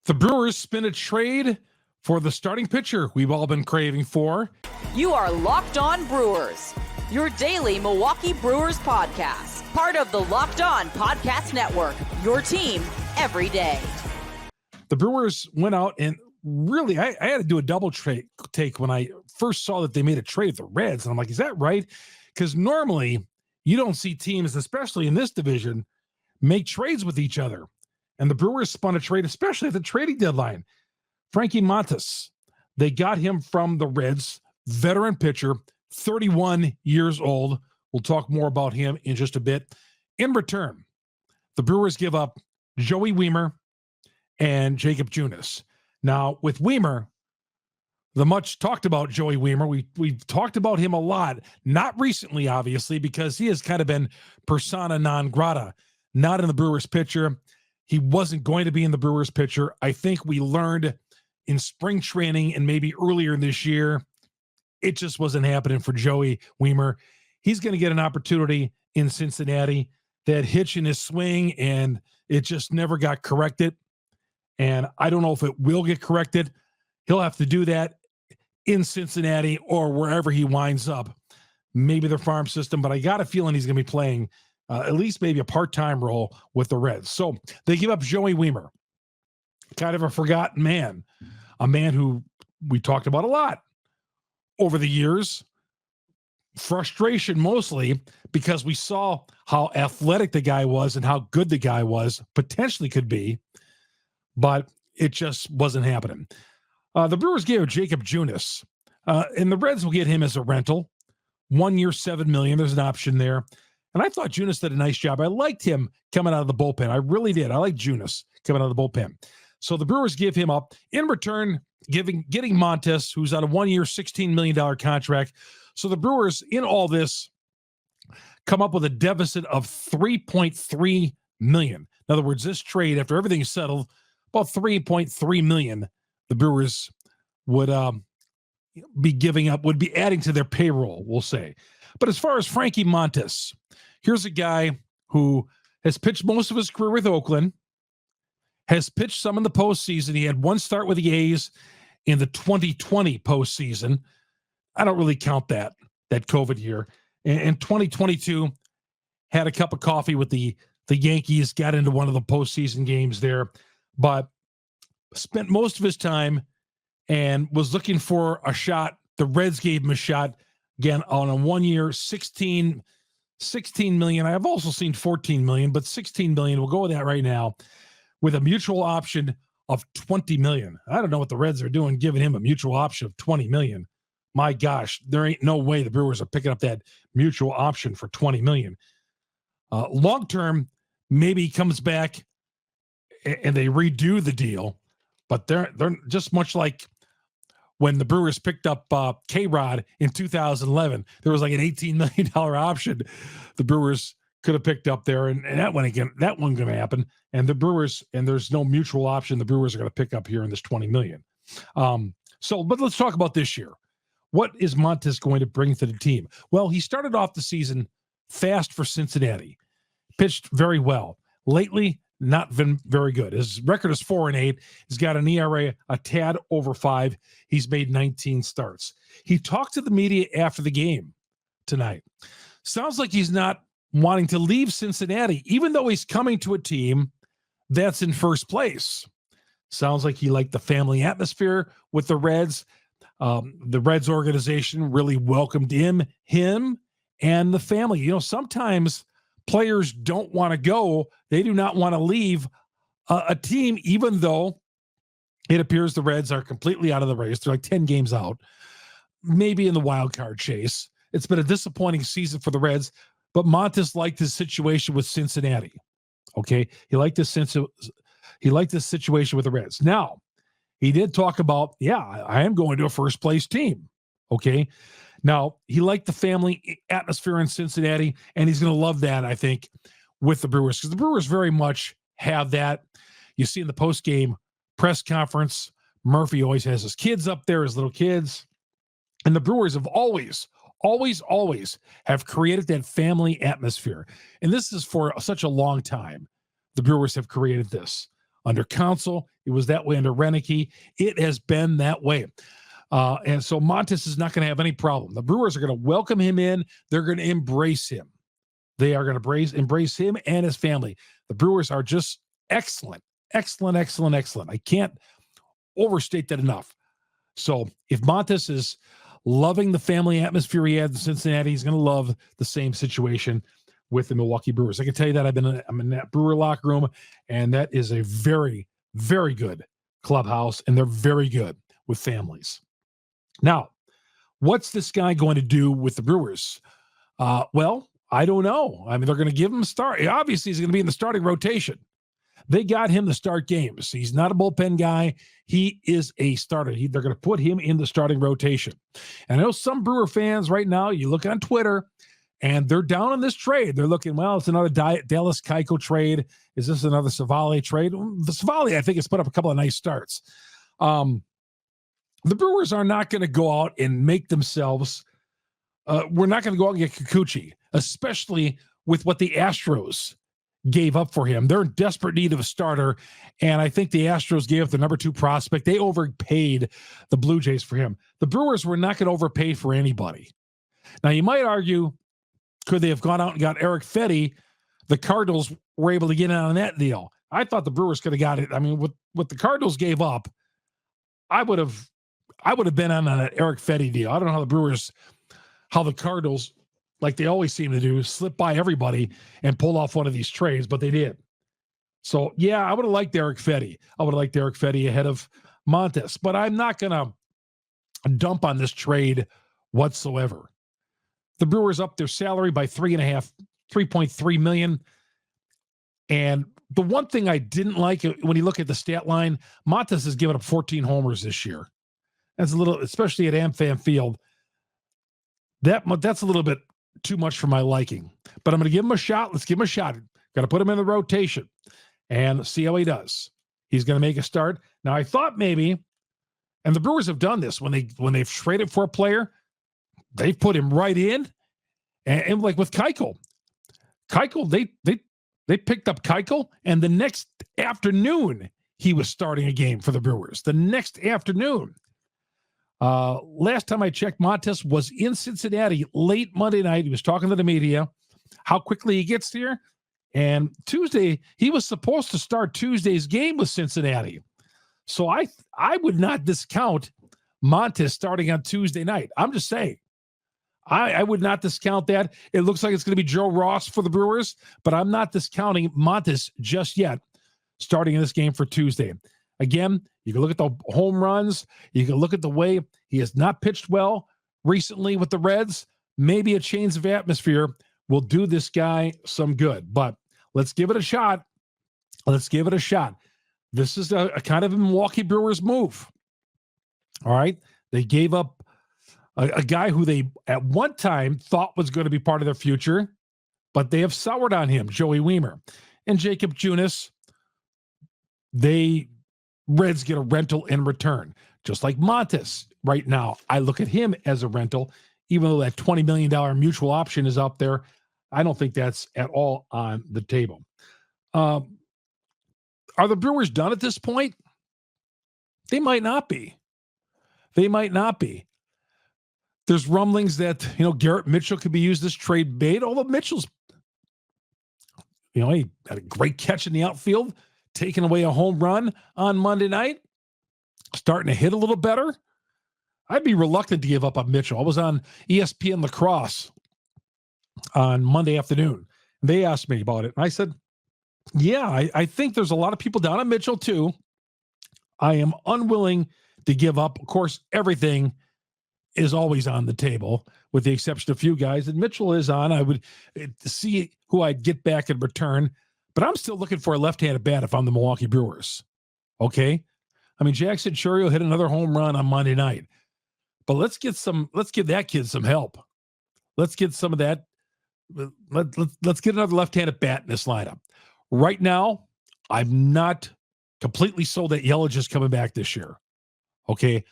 The Brewers spin a trade for the starting pitcher we've all been craving for. You are Locked On Brewers, your daily Milwaukee Brewers podcast. Part of the Locked On Podcast Network, your team every day. The Brewers went out and really, I had to do a double take when I first saw that they made a trade with the Reds. And I'm like, is that right? Because normally you don't see teams, especially in this division, make trades with each other. And the Brewers spun a trade, especially at the trading deadline. Frankie Montas, they got him from the Reds, veteran pitcher, 31 years old. We'll talk more about him in just a bit. In return, the Brewers give up Joey Wiemer and Jacob Junis. Now, with Wiemer, the much talked about Joey Wiemer, we've talked about him a lot, not recently, obviously, because he has kind of been persona non grata, not in the Brewers pitcher. He wasn't going to be in the Brewers pitcher. I think we learned in spring training and maybe earlier this year, it just wasn't happening for Joey Wiemer. He's going to get an opportunity in Cincinnati. That hitch in his swing, and it just never got corrected. And I don't know if it will get corrected. He'll have to do that in Cincinnati or wherever he winds up, maybe the farm system. But I got a feeling he's going to be playing at least maybe a part-time role with the Reds. So they give up Joey Wiemer, kind of a forgotten man, a man who we talked about a lot over the years. Frustration mostly because we saw how athletic the guy was and how good the guy was, potentially could be, but it just wasn't happening. The Brewers gave Jacob Junis, and the Reds will get him as a rental. 1 year, $7 million. There's an option there. And I thought Junis did a nice job. I liked him coming out of the bullpen. I really did. I like Junis coming out of the bullpen. So the Brewers give him up. In return, getting Montas, who's on a 1 year, $16 million contract. So the Brewers, in all this, come up with a deficit of $3.3 million. In other words, this trade, after everything is settled, about $3.3 million the Brewers would be giving up, would be adding to their payroll, we'll say. But as far as Frankie Montas, here's a guy who has pitched most of his career with Oakland, has pitched some in the postseason. He had one start with the A's in the 2020 postseason. I don't really count that COVID year. In 2022, had a cup of coffee with the Yankees, got into one of the postseason games there, but spent most of his time and was looking for a shot. The Reds gave him a shot again on a 1 year, 16 million. I've also seen 14 million, but 16 million. We'll go with that right now, with a mutual option of 20 million. I don't know what the Reds are doing, giving him a mutual option of 20 million. My gosh, there ain't no way the Brewers are picking up that mutual option for 20 million. Long term, maybe he comes back and they redo the deal, but they're just much like when the Brewers picked up K-Rod in 2011. There was like an $18 million option the Brewers could have picked up there, and that one going to happen. And the Brewers, and there's no mutual option the Brewers are going to pick up here in this 20 million. But let's talk about this year. What is Montas going to bring to the team? Well, he started off the season fast for Cincinnati, pitched very well. Lately, not been very good. His record is 4-8. He's got an ERA a tad over 5. He's made 19 starts. He talked to the media after the game tonight. Sounds like he's not wanting to leave Cincinnati, even though he's coming to a team that's in first place. Sounds like he liked the family atmosphere with the Reds. The Reds organization really welcomed him and the family. You know, sometimes players don't want to go. They do not want to leave a team, even though it appears the Reds are completely out of the race. They're like 10 games out, maybe in the wild card chase. It's been a disappointing season for the Reds, but Montas liked his situation with Cincinnati. Okay, he liked this situation with the Reds. Now, he did talk about, I am going to a first place team. Okay. Now, he liked the family atmosphere in Cincinnati, and he's going to love that, I think, with the Brewers, because the Brewers very much have that. You see in the post-game press conference, Murphy always has his kids up there, his little kids. And the Brewers have always have created that family atmosphere. And this is for such a long time. The Brewers have created this. Under Counsell, it was that way. Under Renicky, it has been that way. And so Montas is not going to have any problem. The Brewers are going to welcome him in. They're going to embrace him. They are going to embrace him and his family. The Brewers are just excellent. I can't overstate that enough. So if Montas is loving the family atmosphere he had in Cincinnati, he's going to love the same situation with the Milwaukee Brewers. I can tell you that I'm in that Brewer locker room, and that is a very, very good clubhouse, and they're very good with families. Now, what's this guy going to do with the Brewers? Well, I don't know. I mean, they're going to give him a start. Obviously, he's going to be in the starting rotation. They got him to start games. He's not a bullpen guy. He is a starter. They're going to put him in the starting rotation. And I know some Brewer fans right now, you look on Twitter, and they're down on this trade. They're looking, well, it's another Dallas Keuchel trade. Is this another Savali trade? The Savali, I think, has put up a couple of nice starts. The Brewers are not going to go out and make themselves. We're not going to go out and get Kikuchi, especially with what the Astros gave up for him. They're in desperate need of a starter, and I think the Astros gave up the number 2 prospect. They overpaid the Blue Jays for him. The Brewers were not going to overpay for anybody. Now, you might argue, could they have gone out and got Eric Fetty? The Cardinals were able to get in on that deal. I thought the Brewers could have got it. I mean, what the Cardinals gave up, I would have been on that Eric Fetty deal. I don't know how the Cardinals, like they always seem to do, slip by everybody and pull off one of these trades, but they did. So, yeah, I would have liked Eric Fetty. I would have liked Eric Fetty ahead of Montas, but I'm not going to dump on this trade whatsoever. The Brewers up their salary by $3.3 million. And the one thing I didn't like when you look at the stat line, Montas has given up 14 homers this year. That's a little, especially at AmFam Field. That's a little bit too much for my liking. But I'm going to give him a shot. Let's give him a shot. Got to put him in the rotation and see how he does. He's going to make a start. Now, I thought maybe, and the Brewers have done this when they've traded for a player, they've put him right in, and like with Keuchel, they picked up Keuchel, and the next afternoon he was starting a game for the Brewers. The next afternoon. Last time I checked, Montas was in Cincinnati late Monday night. He was talking to the media, how quickly he gets here. And Tuesday, he was supposed to start Tuesday's game with Cincinnati. So I would not discount Montas starting on Tuesday night. I'm just saying. I would not discount that. It looks like it's going to be Joe Ross for the Brewers, but I'm not discounting Montas just yet starting in this game for Tuesday. Again, you can look at the home runs. You can look at the way he has not pitched well recently with the Reds. Maybe a change of atmosphere will do this guy some good, but let's give it a shot. Let's give it a shot. This is a kind of a Milwaukee Brewers move. All right. They gave up a guy who they at one time thought was going to be part of their future, but they have soured on him, Joey Weimer. And Jacob Junis, Reds get a rental in return. Just like Montas right now, I look at him as a rental, even though that $20 million mutual option is up there. I don't think that's at all on the table. Are the Brewers done at this point? They might not be. They might not be. There's rumblings that, Garrett Mitchell could be used as trade bait, although Mitchell's, he had a great catch in the outfield, taking away a home run on Monday night, starting to hit a little better. I'd be reluctant to give up on Mitchell. I was on ESPN Lacrosse on Monday afternoon. They asked me about it. And I said, yeah, I think there's a lot of people down on Mitchell too. I am unwilling to give up. Of course, everything is always on the table with the exception of a few guys. And Mitchell is on. I would see who I'd get back in return. But I'm still looking for a left-handed bat if I'm the Milwaukee Brewers. Okay? I mean, Jackson Chourio hit another home run on Monday night. But let's give that kid some help. Let's get some of that. Let's get another left-handed bat in this lineup. Right now, I'm not completely sold that Yelich is coming back this year. Okay?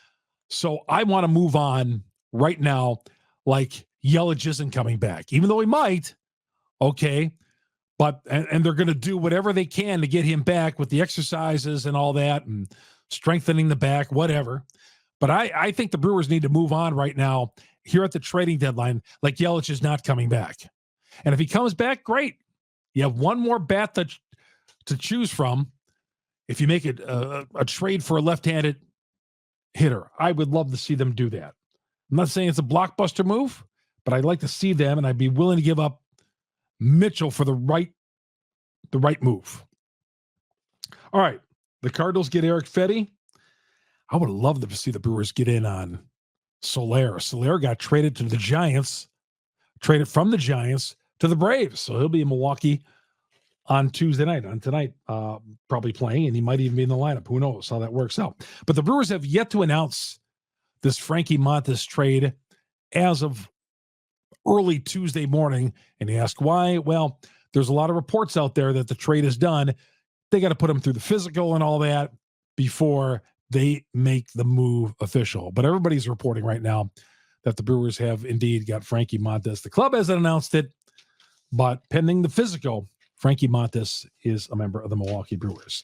So I want to move on right now like Yelich isn't coming back, even though he might. Okay? But and they're going to do whatever they can to get him back with the exercises and all that and strengthening the back, whatever. But I think the Brewers need to move on right now here at the trading deadline like Yelich is not coming back. And if he comes back, great. You have one more bat to choose from if you make it a trade for a left-handed hitter. I would love to see them do that. I'm not saying it's a blockbuster move, but I'd like to see them, and I'd be willing to give up Mitchell for the right move. All right. The Cardinals get Eric Fetty. I would love to see the Brewers get in on Soler. Soler got traded to the Giants, traded from the Giants to the Braves. So he'll be in Milwaukee on Tuesday night, on tonight, probably playing, and he might even be in the lineup. Who knows how that works out. But the Brewers have yet to announce this Frankie Montas trade as of early Tuesday morning. And you ask why? Well, there's a lot of reports out there that the trade is done. They got to put him through the physical and all that before they make the move official. But everybody's reporting right now that the Brewers have indeed got Frankie Montas. The club hasn't announced it, but pending the physical, Frankie Montas is a member of the Milwaukee Brewers.